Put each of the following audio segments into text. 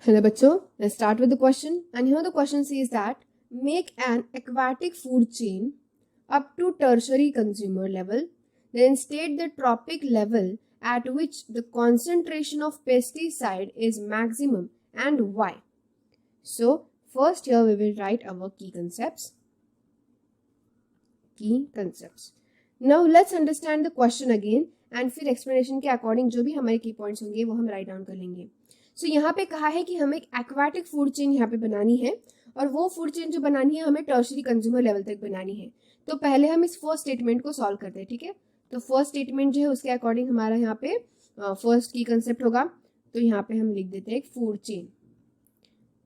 Hello bachcho, let's start with the question. And here the question says that make an aquatic food chain up to tertiary consumer level, then state the trophic level at which the concentration of pesticide is maximum and why. So first here we will write our key concepts. Now let's understand the question again and फिर explanation के according जो भी हमारे key points होंगे वो हम write down कर लेंगे. सो यहाँ पे कहा है कि हमें एक एक्वाटिक फूड चेन यहाँ पे बनानी है और वो फूड चेन जो बनानी है हमें टर्शरी कंज्यूमर लेवल तक बनानी है. तो पहले हम इस फर्स्ट स्टेटमेंट को सॉल्व करते हैं. ठीक है, तो फर्स्ट स्टेटमेंट जो है उसके अकॉर्डिंग हमारा यहाँ पे फर्स्ट की कंसेप्ट होगा. तो यहाँ पे हम लिख देते हैं एक फूड चेन.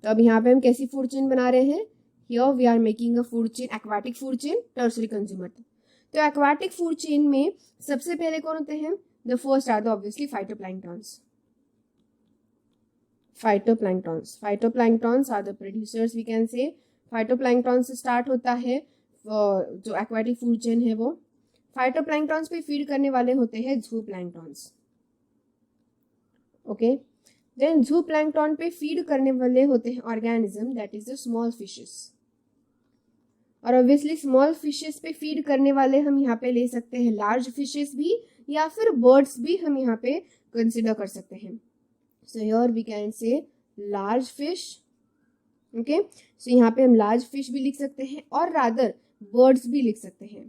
तो अब यहाँ पे हम कैसी फूड चेन बना रहे हैं? Here we are making a food chain, aquatic food chain tertiary consumer तक. तो एक्वाटिक फूड चेन में सबसे पहले कौन होते हैं? The first are the obviously phytoplanktons. Phytoplanktons are the producers, we can say. Phytoplankton से स्टार्ट होता है जो एक्वाटिक फूड चेन है वो. फाइटोप्लैंक्टॉन्स पे फीड करने वाले होते हैं ज़ूप्लैंक्टॉन्स. ओके, देन ज़ूप्लैंक्टन पे फीड करने वाले होते हैं organism, that is the small fishes. और ऑब्वियसली स्मॉल फिशेस पे फीड करने वाले हम यहाँ पे ले सकते हैं लार्ज फिशेस भी या फिर बर्ड्स भी हम यहाँ पे कंसिडर कर सकते हैं. So here we can say large fish. Okay, so यहाँ पे हम large fish भी लिख सकते हैं और rather birds भी लिख सकते हैं,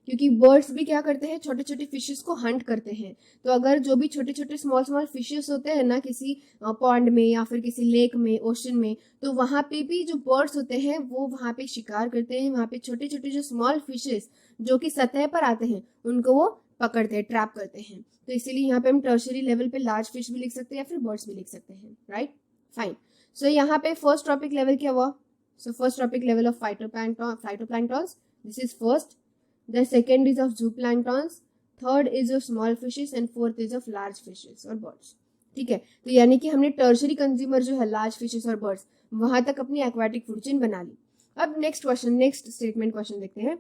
क्योंकि birds भी क्या करते हैं? छोटे छोटे फिशेस को हंट करते हैं. तो अगर जो भी छोटे छोटे स्मॉल फिशेस होते हैं ना किसी पॉन्ड में या फिर किसी लेक में, ओशन में, तो वहाँ पे भी जो बर्ड्स होते हैं वो वहाँ पे शिकार करते हैं. वहाँ पे छोटे छोटे जो स्मॉल फिशेस जो कि सतह पर आते हैं उनको वो पकड़ते हैं, ट्रैप करते हैं. तो इसीलिए यहाँ पे हम टर्शरी लेवल पे लार्ज फिश भी लिख सकते हैं या फिर बर्ड्स भी लिख सकते हैं. Right, fine. सो यहाँ पे फर्स्ट ट्रॉपिक लेवल क्या हुआ? So first trophic level of phytoplanktons, this is first. The second is of zooplanktons, third is of small fishes and fourth is of large fishes और birds. ठीक है, तो यानी कि हमने टर्शरी कंज्यूमर जो है लार्ज फिशेस और बर्ड्स वहां तक अपनी एक्वाटिक फूड चेन बना ली. अब next question, next statement question देखते हैं.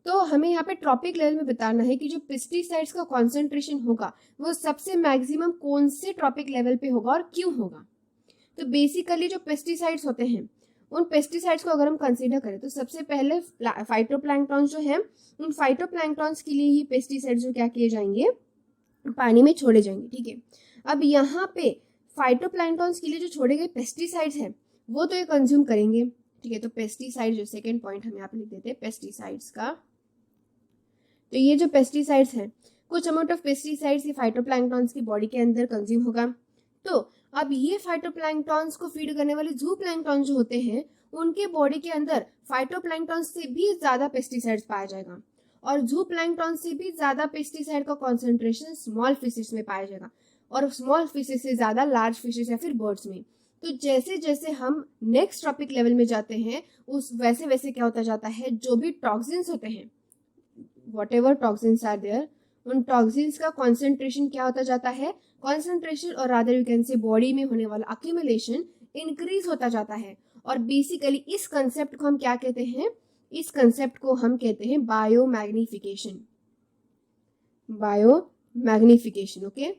तो हमें यहाँ पे ट्रॉपिक लेवल में बताना है कि जो पेस्टिसाइड्स का कॉन्सेंट्रेशन होगा वो सबसे मैक्सिमम कौन से ट्रॉपिक लेवल पे होगा और क्यों होगा. तो बेसिकली जो पेस्टिसाइड्स होते हैं उन पेस्टिसाइड्स को अगर हम कंसीडर करें तो सबसे पहले फाइटोप्लैंक्टन्स जो है, उन फाइटोप्लैंक्टन्स के लिए ही पेस्टिसाइड्स जो क्या किए जाएंगे? पानी में छोड़े जाएंगे. ठीक है, अब यहाँ पे फाइटोप्लैंक्टन्स के लिए जो छोड़े गए पेस्टिसाइड्स हैं वो तो ये कंज्यूम करेंगे. ठीक है, तो पेस्टिसाइड जो सेकेंड पॉइंट हम यहाँ पे लिख देते हैं पेस्टिसाइड्स का. तो ये जो पेस्टिसाइड्स हैं, कुछ अमाउंट ऑफ पेस्टिसाइड्स ये फाइटोप्लैंक्टन्स की बॉडी के अंदर कंज्यूम होगा. तो अब ये फाइटोप्लैंक्टन्स को फीड करने वाले ज़ूप्लैंक्टन जो होते हैं उनके बॉडी के अंदर फाइटोप्लैंक्टन्स से भी ज्यादा पेस्टिसाइड्स पाया जाएगा और ज़ूप्लैंक्टन से भी ज्यादा पेस्टिसाइड का कॉन्सेंट्रेशन स्मॉल फिशेस में पाया जाएगा और स्मॉल फिशेस से ज्यादा लार्ज फिशेस या फिर बर्ड्स में. तो जैसे जैसे हम नेक्स्ट ट्रॉपिक लेवल में जाते हैं उस वैसे वैसे क्या होता जाता है, जो भी टॉक्सिन्स होते हैं, whatever toxins are there, उन टॉक्सिन्स का कॉन्सेंट्रेशन क्या होता जाता है? कॉन्सेंट्रेशन और rather you can say body में होने वाला अक्यूमुलेशन इंक्रीज होता जाता है. और बेसिकली इस कंसेप्ट को हम क्या कहते हैं? इस कंसेप्ट को हम कहते हैं बायोमैग्निफिकेशन. बायोमैग्निफिकेशन. ओके,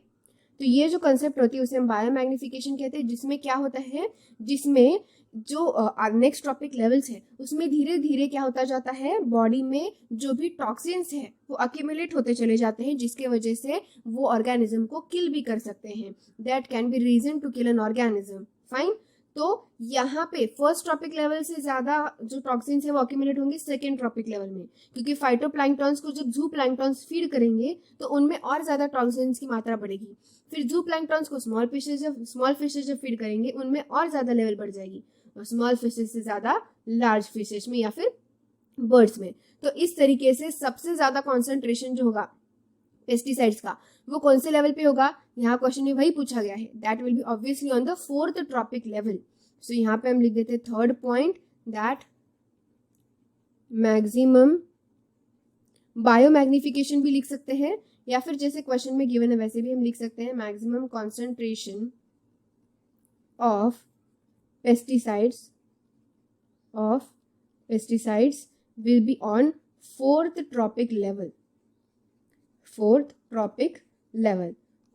तो ये जो कंसेप्ट होती है उसे हम बायोमैग्निफिकेशन कहते हैं, जिसमें क्या होता है, जिसमें जो नेक्स्ट टॉपिक लेवल्स है उसमें धीरे धीरे क्या होता जाता है, बॉडी में जो भी टॉक्सिन्स है वो अक्यूमुलेट होते चले जाते हैं, जिसके वजह से वो ऑर्गेनिज्म को किल भी कर सकते हैं. That can be reason to kill an organism. Fine. तो यहाँ पे फर्स्ट ट्रॉपिक लेवल से ज्यादा जो टॉक्सिन्स है वो अक्यूमुलेट होंगे सेकेंड ट्रॉपिक लेवल में, क्योंकि फाइटोप्लैंक्टन्स को जब ज़ूप्लैंक्टन्स फीड करेंगे तो उनमें और ज्यादा टॉक्सिन्स की मात्रा बढ़ेगी. फिर ज़ूप्लैंक्टन्स को स्मॉल फिशेज जब फीड करेंगे उनमें और ज्यादा लेवल बढ़ जाएगी और स्मॉल फिशेस से ज्यादा लार्ज फिशेस में या फिर बर्ड्स में. तो इस तरीके से सबसे ज्यादा कॉन्सेंट्रेशन जो होगा पेस्टिसाइड्स का वो कौन से लेवल पे होगा? यहाँ क्वेश्चन में वही पूछा गया है. That will be obviously on the fourth trophic level. So यहाँ पे हम लिख देते हैं third point, that maximum biomagnification भी लिख सकते हैं या फिर जैसे क्वेश्चन में गिवन है वैसे भी हम लिख सकते हैं maximum concentration of pesticides will be on fourth tropic level.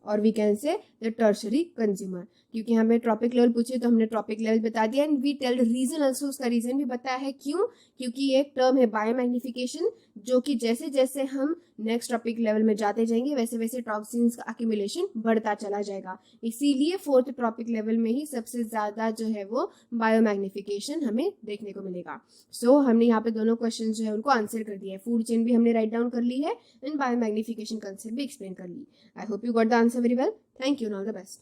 और we can say the tertiary consumer, क्योंकि हमें ट्रॉपिक लेवल पूछे तो हमने ट्रॉपिक लेवल बता दिया and we tell reason also, उसका रीजन भी बताया है क्यों, क्योंकि ये एक टर्म है बायोमैग्निफिकेशन, जो कि जैसे जैसे हम नेक्स्ट ट्रॉपिक लेवल में जाते जाएंगे वैसे वैसे टॉक्सिन्स का अक्यूमुलेशन बढ़ता चला जाएगा, इसीलिए फोर्थ ट्रॉपिक लेवल में ही सबसे ज्यादा जो है वो बायोमैग्निफिकेशन हमें देखने को मिलेगा। सो हमने यहाँ पे दोनों क्वेश्चन जो है उनको आंसर कर दिया है, फूड चेन भी हमने राइट डाउन कर ली है एंड बायोमैग्निफिकेशन कंसेप्ट भी एक्सप्लेन कर ली। I hope you got the answer very well, thank you, all the best.